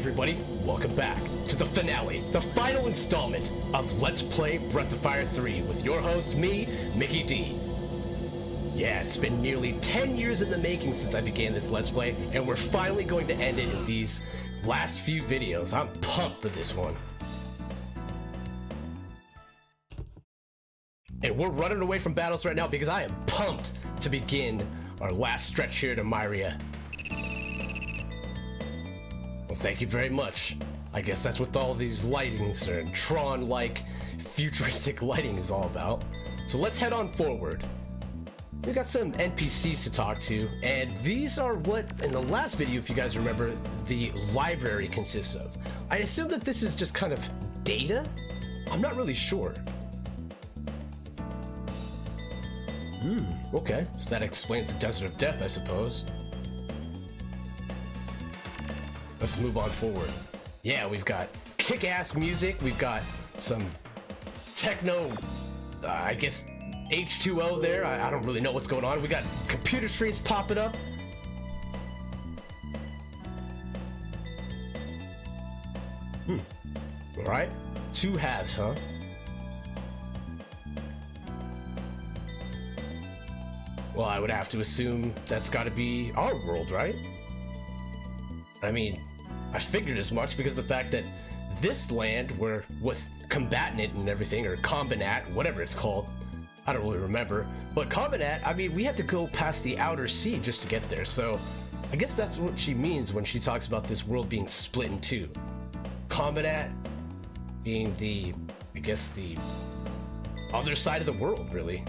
everybody, welcome back to the finale, the final installment of Let's Play Breath of Fire 3 with your host, me, Mickey D. Yeah, it's been nearly 10 years in the making since I began this Let's Play, and we're finally going to end it in these last few videos. I'm pumped for this one. And we're running away from battles right now because I am pumped to begin our last stretch here to Myria. Well, thank you very much. I guess that's what all these lightings or Tron-like futuristic lighting is all about. So let's head on forward. We got some NPCs to talk to, and these are what, in the last video, if you guys remember, the library consists of. I assume that this is just kind of data? I'm not really sure. Okay, so that explains the Desert of Death, I suppose. Let's move on forward. Yeah, we've got kick-ass music, we've got some techno, I guess H2O there, I don't really know what's going on. We got computer screens popping up. Alright, two halves, huh? Well, I would have to assume that's gotta be our world, right? I mean, I figured as much because the fact that this land, where with Combatant and everything, or Combinat, whatever it's called, I don't really remember, but Combinat, I mean, we had to go past the outer sea just to get there, so I guess that's what she means when she talks about this world being split in two. Combinat being the, I guess, the other side of the world, really.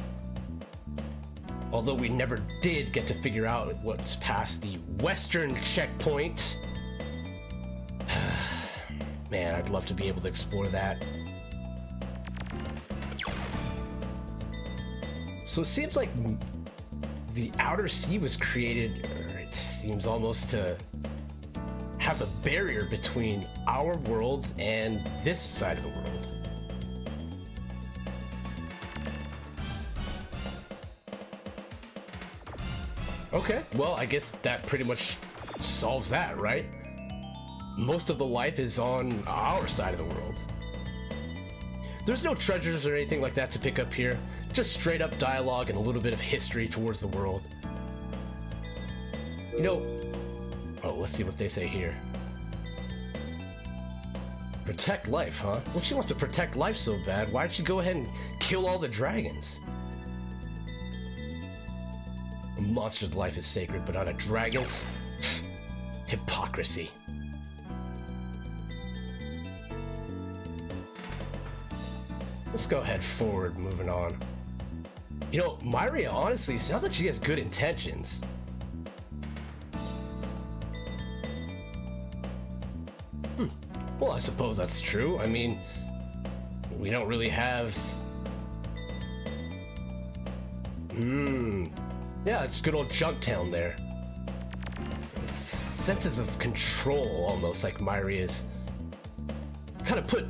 Although we never did get to figure out what's past the western checkpoint. Man, I'd love to be able to explore that. So it seems like the outer sea was created, or it seems almost to have a barrier between our world and this side of the world. Okay, well, I guess that pretty much solves that, right? Most of the life is on our side of the world. There's no treasures or anything like that to pick up here. Just straight up dialogue and a little bit of history towards the world. You know... Oh, let's see what they say here. Protect life, huh? Well, she wants to protect life so bad. Why'd she go ahead and kill all the dragons? A monster's life is sacred, but not a dragon's? Hypocrisy. Let's go ahead forward, moving on. You know, Myria honestly sounds like she has good intentions. Well, I suppose that's true. I mean, we don't really have... Yeah, it's good old Junktown there. It's senses of control, almost, like Myria's. Kind of put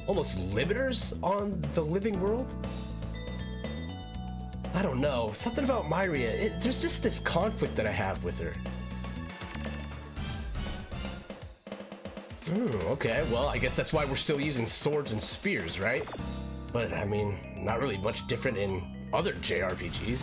almost limiters on the living world? I don't know. Something about Myria. There's just this conflict that I have with her. Okay, well, I guess that's why we're still using swords and spears, right? But, I mean, not really much different in other JRPGs.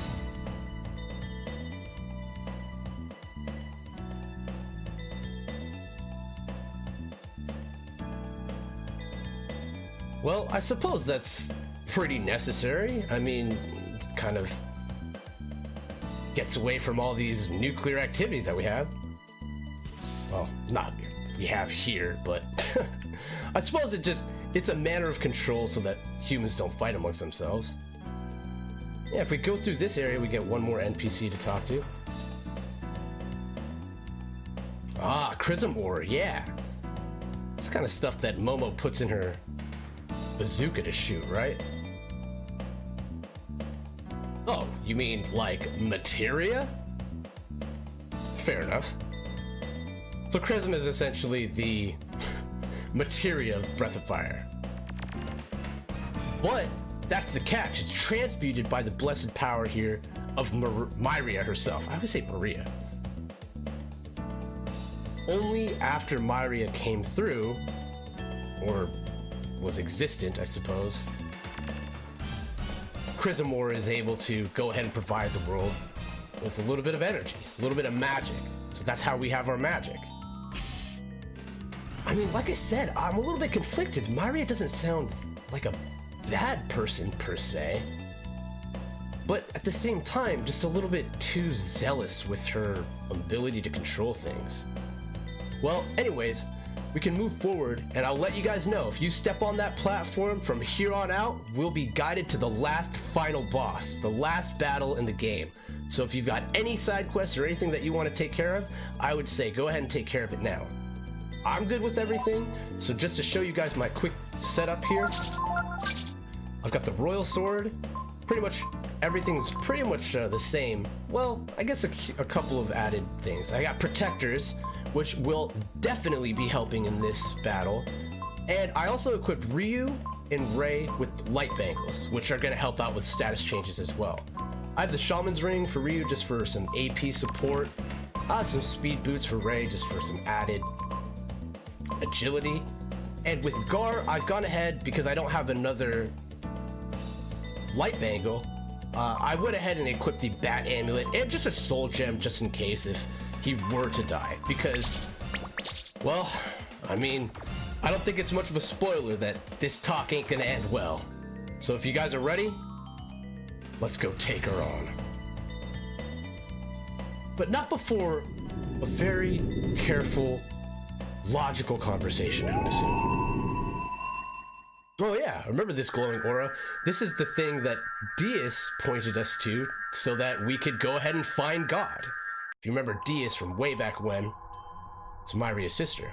Well, I suppose that's pretty necessary. I mean, it kind of gets away from all these nuclear activities that we have. Well, not we have here, but I suppose it's a manner of control so that humans don't fight amongst themselves. Yeah, if we go through this area, we get one more NPC to talk to. Ah, Chrism Ore, yeah. It's kind of stuff that Momo puts in her bazooka to shoot, right? Oh, you mean like materia? Fair enough. So Chrism is essentially the materia of Breath of Fire. But that's the catch. It's transmuted by the blessed power here of Myria herself. I would say Maria. only after Myria came through, or was existent, I suppose, Chrysomore is able to go ahead and provide the world with a little bit of energy, a little bit of magic. So that's how we have our magic. I mean, like I said, I'm a little bit conflicted. Myria doesn't sound like a bad person per se, but at the same time, just a little bit too zealous with her ability to control things. Well, anyways, we can move forward, and I'll let you guys know, if you step on that platform from here on out, we'll be guided to the last final boss, the last battle in the game. So if you've got any side quests or anything that you want to take care of, I would say go ahead and take care of it now. I'm good with everything, so just to show you guys my quick setup here, I've got the Royal Sword. Pretty much everything's pretty much the same. Well, I guess a couple of added things. I got Protectors, which will definitely be helping in this battle. And I also equipped Ryu and Ray with Light Bangles, which are going to help out with status changes as well. I have the Shaman's Ring for Ryu just for some AP support. I have some Speed Boots for Ray just for some added agility. And with Gar, I've gone ahead because I don't have another Light Bangle. I went ahead and equipped the Bat Amulet and just a Soul Gem just in case if he were to die, because, well, I mean, I don't think it's much of a spoiler that this talk ain't gonna end well. So if you guys are ready, let's go take her on. But not before a very careful, logical conversation, I would assume. Oh yeah, remember this glowing aura? This is the thing that Deus pointed us to so that we could go ahead and find God. If you remember Deus from way back when, it's Myria's sister.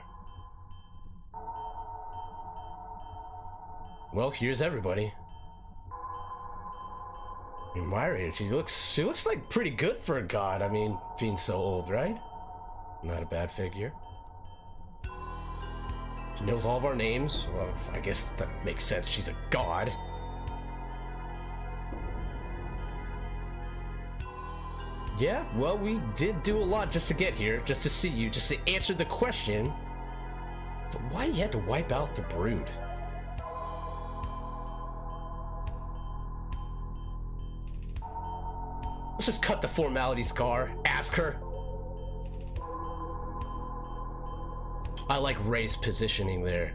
Well, here's everybody. I mean, Myria, she looks like pretty good for a god. I mean, being so old, right? Not a bad figure. She knows all of our names. Well, I guess that makes sense. She's a god. Yeah, well, we did do a lot just to get here, just to see you, just to answer the question. But why you had to wipe out the brood? Let's just cut the formalities, Gar. Ask her. I like Ray's positioning there.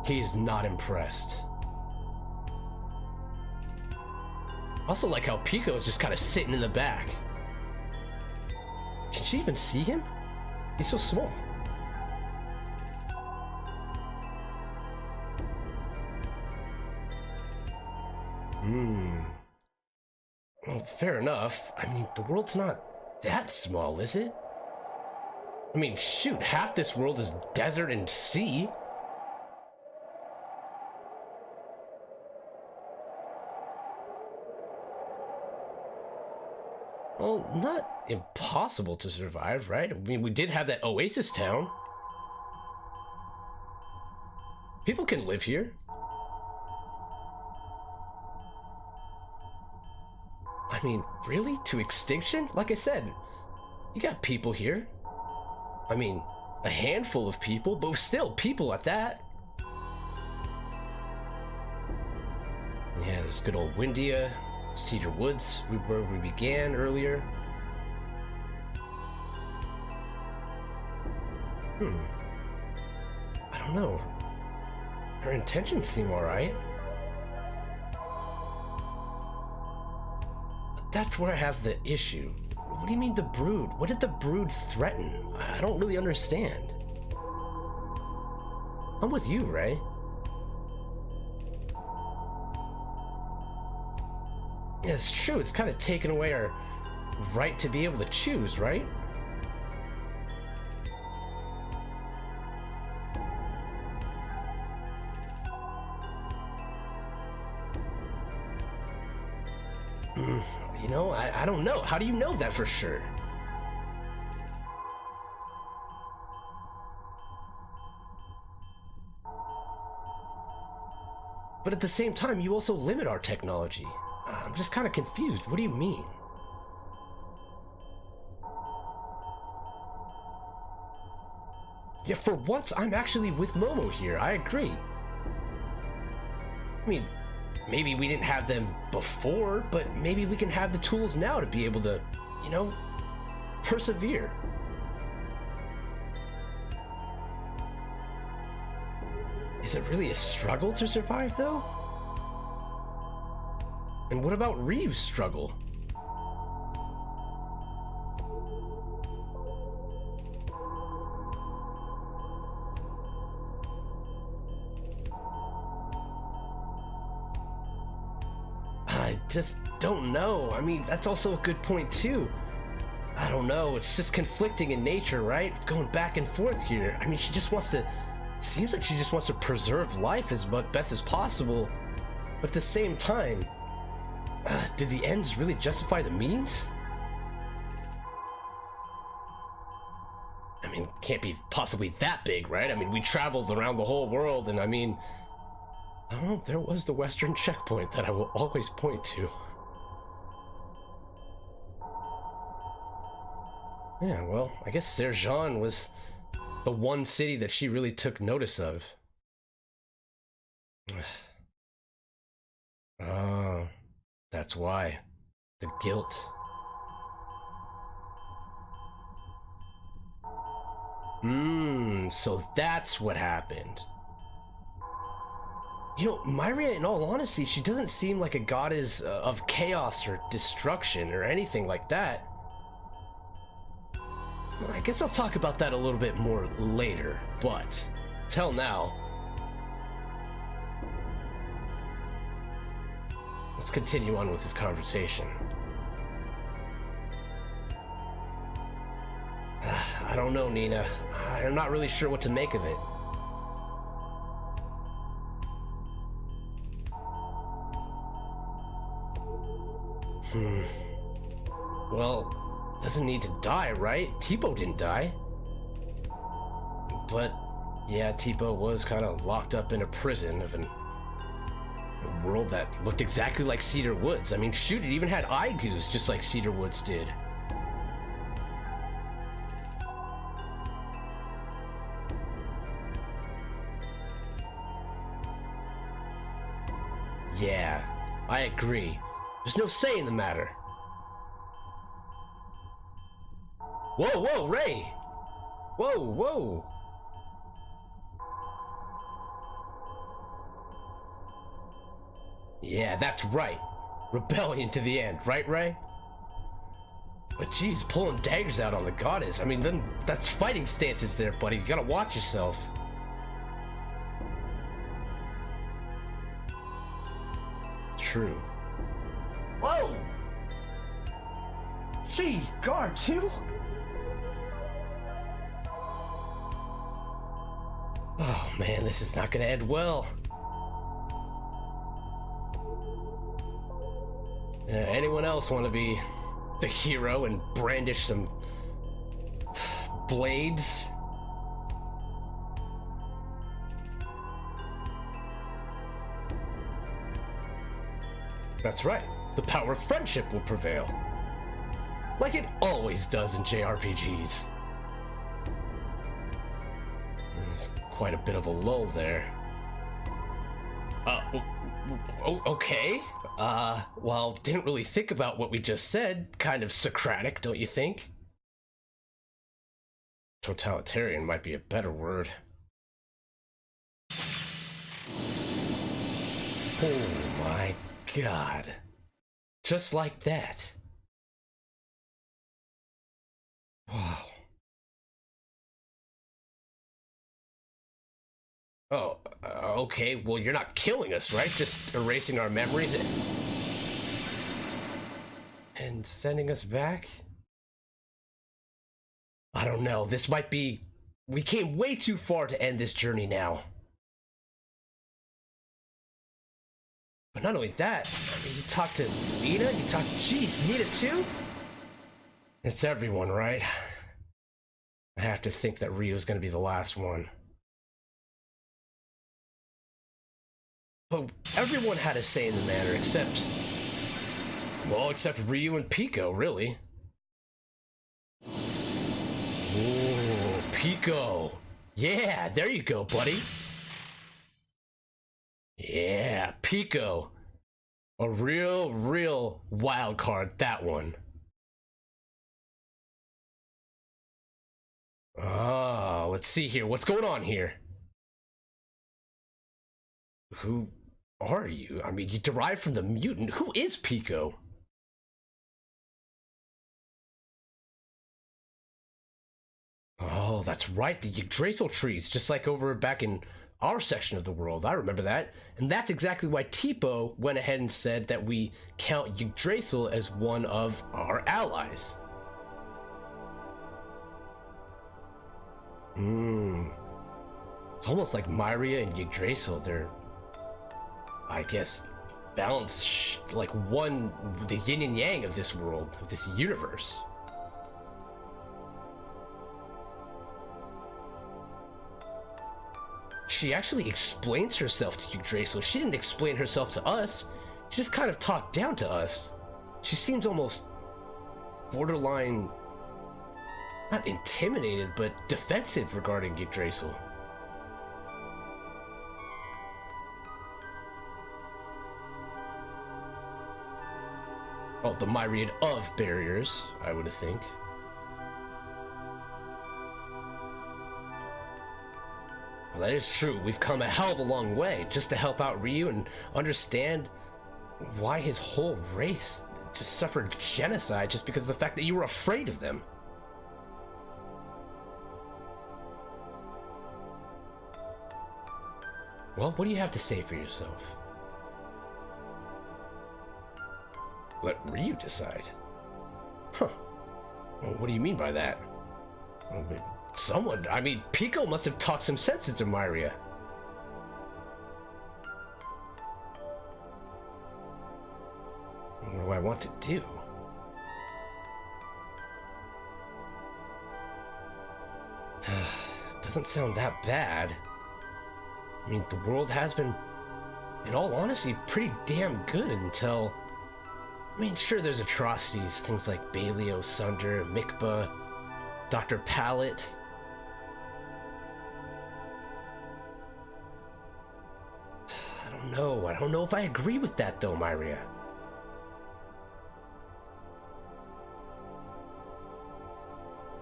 He's not impressed. Also like how Pico is just kind of sitting in the back. Can she even see him? He's so small. Well, fair enough. I mean, the world's not that small, is it? I mean, shoot, half this world is desert and sea. Well, not impossible to survive, right? I mean, we did have that oasis town. People can live here. I mean, really? To extinction? Like I said, you got people here. I mean, a handful of people, but still people at that. Yeah, there's good old Windia, Cedar Woods, where we began earlier. I don't know. Her intentions seem alright. But that's where I have the issue. What do you mean the brood? What did the brood threaten? I don't really understand. I'm with you, Ray. Yeah, it's true. It's kind of taken away our right to be able to choose, right? You know, I don't know. How do you know that for sure? But at the same time, you also limit our technology. I'm just kind of confused. What do you mean? Yeah, for once, I'm actually with Momo here. I agree. I mean, maybe we didn't have them before, but maybe we can have the tools now to be able to, you know, persevere. Is it really a struggle to survive, though? And what about Ryu's struggle? I just don't know. I mean, that's also a good point, too. I don't know. It's just conflicting in nature, right? Going back and forth here. I mean, she just wants to... Seems like she just wants to preserve life as best as possible. But at the same time, did the ends really justify the means? I mean, can't be possibly that big, right? I mean, we traveled around the whole world, and I mean... I don't know, there was the Western checkpoint that I will always point to. Yeah, well, I guess Serjan was the one city that she really took notice of. Oh, that's why. The guilt. So that's what happened. You know, Myria, in all honesty, she doesn't seem like a goddess of chaos or destruction or anything like that. Well, I guess I'll talk about that a little bit more later, but till now, let's continue on with this conversation. I don't know, Nina. I'm not really sure what to make of it. Well, doesn't need to die, right? Teepo didn't die. But, yeah, Teepo was kind of locked up in a prison of a world that looked exactly like Cedar Woods. I mean, shoot, it even had eye goose just like Cedar Woods did. Yeah, I agree. There's no say in the matter. Whoa, whoa, Ray! Whoa, whoa! Yeah, that's right. Rebellion to the end, right, Ray? But geez, pulling daggers out on the goddess. I mean, then that's fighting stances there, buddy. You gotta watch yourself. True. Whoa! Jeez, guard too? Oh man, this is not gonna end well. Anyone else want to be the hero and brandish some blades? That's right. The power of friendship will prevail. Like it always does in JRPGs. There's quite a bit of a lull there. Okay. Well, didn't really think about what we just said. Kind of Socratic, don't you think? Totalitarian might be a better word. Oh my God. Just like that. Wow. Oh, okay. Well, you're not killing us, right? Just erasing our memories and sending us back? I don't know. This might be... We came way too far to end this journey now. But not only that, I mean, you talked to Nina, you talked... Jeez, Nina too? It's everyone, right? I have to think that Ryu's gonna be the last one. But everyone had a say in the matter, except... Well, except Ryu and Pico, really. Ooh, Pico. Yeah, there you go, buddy. Yeah, Pico. A real wild card, that one. Oh, let's see here. What's going on here? Who are you? I mean, you derived from the mutant. Who is Pico? Oh, that's right, the Yggdrasil trees, just like over back in our section of the world. I remember that. And that's exactly why Tipo went ahead and said that we count Yggdrasil as one of our allies. It's almost like Myria and Yggdrasil, they're, I guess, balanced, like one, the yin and yang of this world, of this universe. She actually explains herself to Yggdrasil. She didn't explain herself to us. She just kind of talked down to us. She seems almost borderline, not intimidated, but defensive regarding Yggdrasil. Oh, the myriad of barriers, I would think. Well, that is true. We've come a hell of a long way just to help out Ryu and understand why his whole race just suffered genocide just because of the fact that you were afraid of them. Well, what do you have to say for yourself? Let Ryu decide. Huh. Well, what do you mean by that? Someone, I mean, Pico must have talked some sense into Myria. What do I want to do? Doesn't sound that bad. I mean, the world has been, in all honesty, pretty damn good until... I mean, sure, there's atrocities, things like Baleo, Sunder, Mikba, Dr. Pallet. I don't know if I agree with that, though, Myria.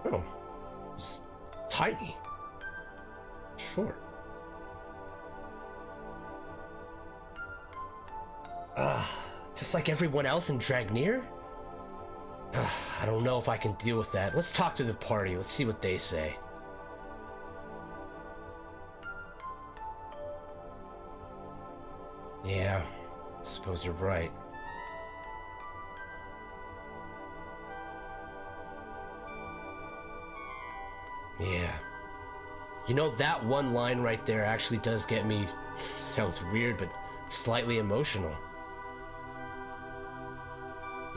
Oh, it's tiny. Short. Just like everyone else in Dragnir? I don't know if I can deal with that. Let's talk to the party. Let's see what they say. Yeah, I suppose you're right. Yeah. You know, that one line right there actually does get me, sounds weird, but slightly emotional.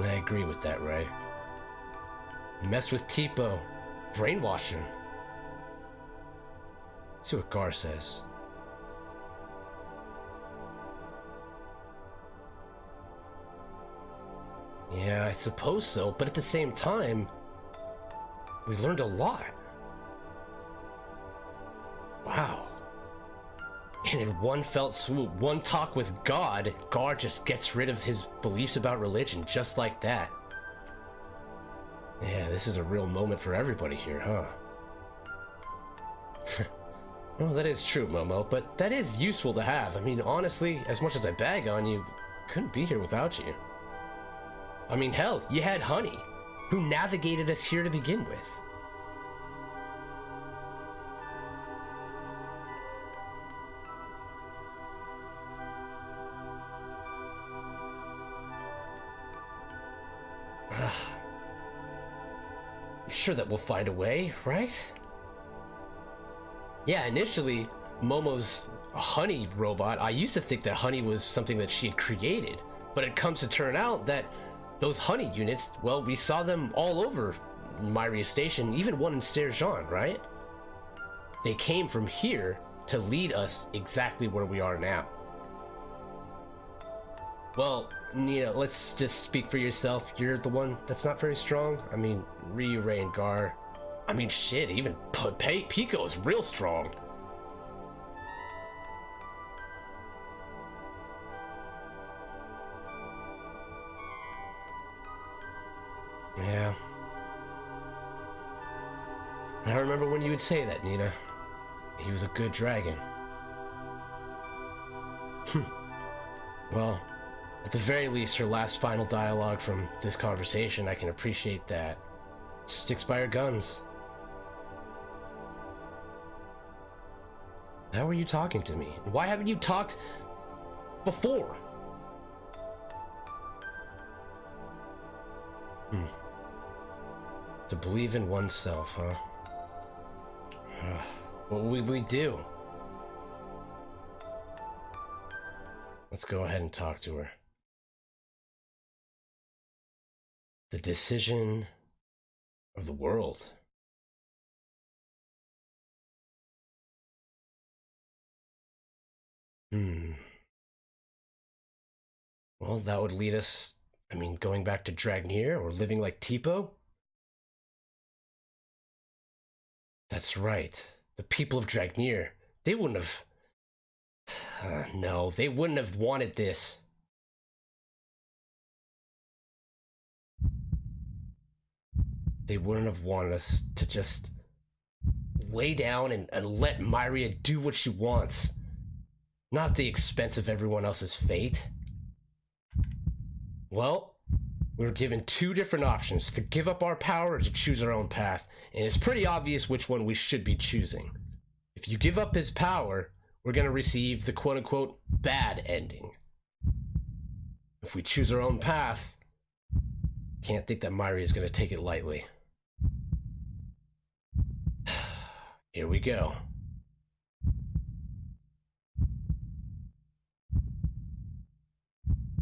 I agree with that, Ray. Mess with Tipo. Brainwash him. See what Gar says. Yeah, I suppose so, but at the same time, we learned a lot. Wow. And in one felt swoop, one talk with God, Gar just gets rid of his beliefs about religion just like that. Yeah, this is a real moment for everybody here, huh? Well, that is true, Momo, but that is useful to have. I mean, honestly, as much as I bag on you, couldn't be here without you. I mean, hell, you had Honey, who navigated us here to begin with. Sure that we'll find a way, right? Yeah, initially, Momo's Honey robot, I used to think that Honey was something that she had created, but it comes to turn out that those Honey units, well, we saw them all over Myria Station, even one in Serjan, right? They came from here to lead us exactly where we are now. Well, you know, let's just speak for yourself. You're the one that's not very strong. I mean, Ryu, Ray, and Gar, I mean, shit, even Pico is real strong. Yeah. I remember when you would say that, Nina. He was a good dragon. Well, at the very least, her last final dialogue from this conversation, I can appreciate that. Sticks by her guns. How are you talking to me? Why haven't you talked before? To believe in oneself, huh? What will we do? Let's go ahead and talk to her. The decision of the world. Well, that would lead us, I mean, going back to Dragnir or living like Tipo? That's right. The people of Dragnir, they wouldn't have... no, they wouldn't have wanted this. They wouldn't have wanted us to just lay down and let Myria do what she wants. Not at the expense of everyone else's fate. Well, we were given two different options, to give up our power or to choose our own path, and it's pretty obvious which one we should be choosing. If you give up his power, we're going to receive the quote-unquote bad ending. If we choose our own path, can't think that Myria is going to take it lightly. Here we go.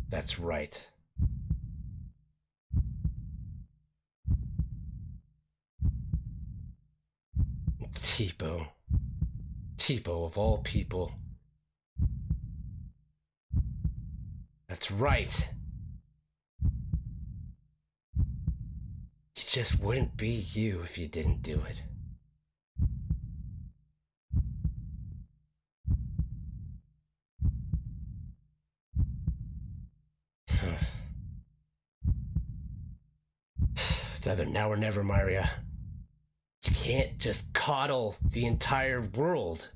That's right. Tipo. Tipo of all people. That's right. You just wouldn't be you if you didn't do it. It's either now or never, Myria. You can't just coddle the entire world.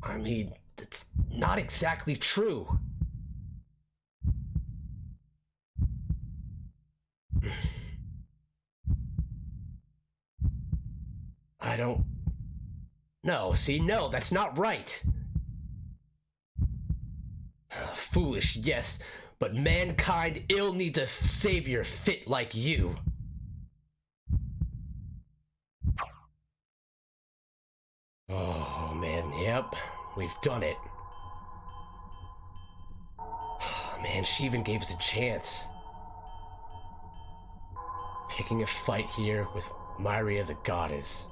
I mean, that's not exactly true. I don't... No, see, no, that's not right. Foolish, yes, but mankind ill needs a savior fit like you. Oh, man, yep, we've done it. Man, she even gave us a chance. Picking a fight here with Myria the Goddess.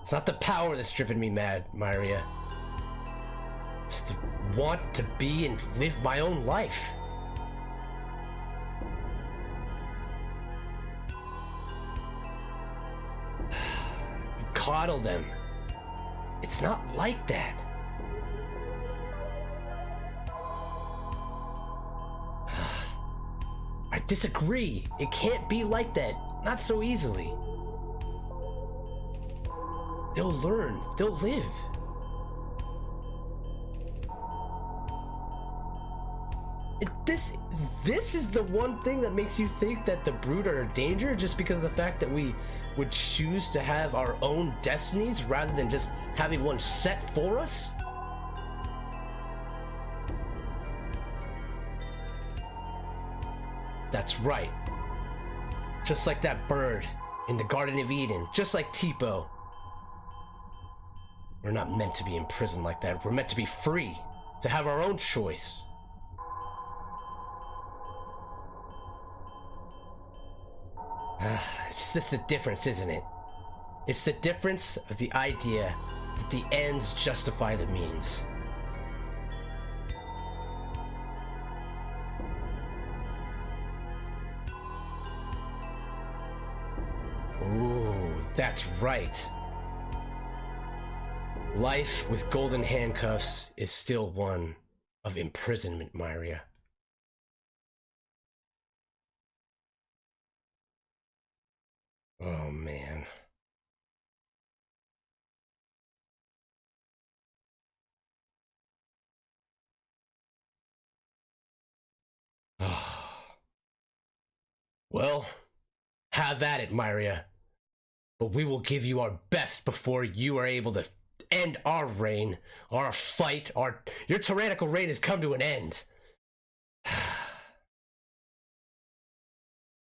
It's not the power that's driven me mad, Myria. It's the want to be and live my own life. You coddle them. It's not like that. I disagree. It can't be like that. Not so easily. They'll learn. They'll live. This is the one thing that makes you think that the Brood are a danger, just because of the fact that we would choose to have our own destinies rather than just having one set for us? That's right. Just like that bird in the Garden of Eden, just like Tipo. We're not meant to be imprisoned like that. We're meant to be free, to have our own choice. It's just the difference, isn't it? It's the difference of the idea that the ends justify the means. Ooh, that's right. Life with golden handcuffs is still one of imprisonment, Myria. Oh, man. Well, have at it, Myria. But we will give you our best before you are able to end our reign, our fight, your tyrannical reign has come to an end.